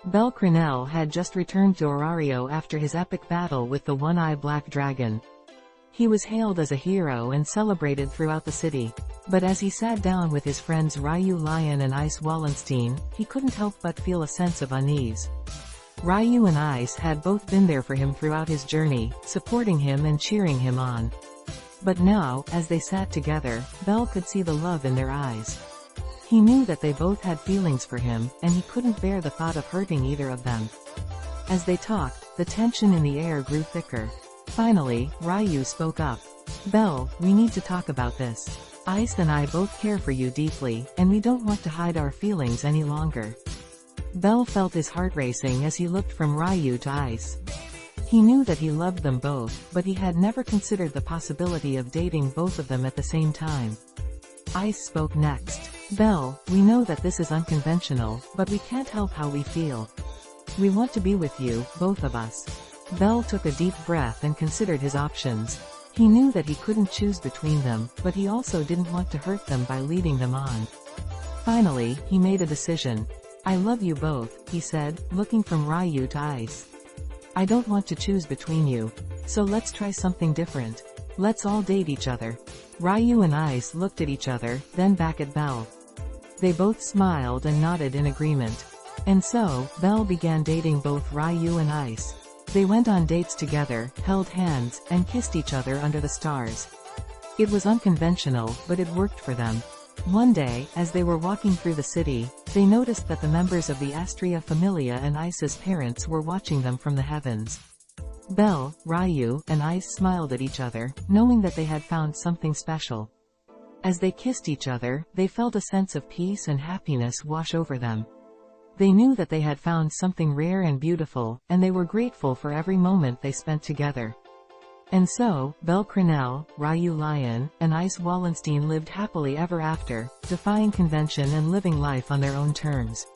Bell Cranell had just returned to Orario after his epic battle with the one-eye black dragon. He was hailed as a hero and celebrated throughout the city. But as he sat down with his friends Ryuu Lion and Ice Wallenstein, he couldn't help but feel a sense of unease. Ryuu and Ice had both been there for him throughout his journey, supporting him and cheering him on. But now, as they sat together, Bell could see the love in their eyes. He knew that they both had feelings for him, and he couldn't bear the thought of hurting either of them. As they talked, the tension in the air grew thicker. Finally, Ryuu spoke up. "Bell, we need to talk about this. Ice and I both care for you deeply, and we don't want to hide our feelings any longer." Bell felt his heart racing as he looked from Ryuu to Ice. He knew that he loved them both, but he had never considered the possibility of dating both of them at the same time. Ice spoke next. "Bell, we know that this is unconventional, but we can't help how we feel. We want to be with you, both of us." Bell took a deep breath and considered his options. He knew that he couldn't choose between them, but he also didn't want to hurt them by leading them on. Finally, he made a decision. "I love you both," he said, looking from Ryuu to Ice. "I don't want to choose between you. So let's try something different. Let's all date each other." Ryuu and Ice looked at each other, then back at Bell. They both smiled and nodded in agreement. And so, Bell began dating both Ryuu and Ice. They went on dates together, held hands, and kissed each other under the stars. It was unconventional, but it worked for them. One day, as they were walking through the city, they noticed that the members of the Astria Familia and Ice's parents were watching them from the heavens. Bell, Ryuu, and Ice smiled at each other, knowing that they had found something special. As they kissed each other, they felt a sense of peace and happiness wash over them. They knew that they had found something rare and beautiful, and they were grateful for every moment they spent together. And so, Bell Cranell, Ryuu Lion, and Ice Wallenstein lived happily ever after, defying convention and living life on their own terms.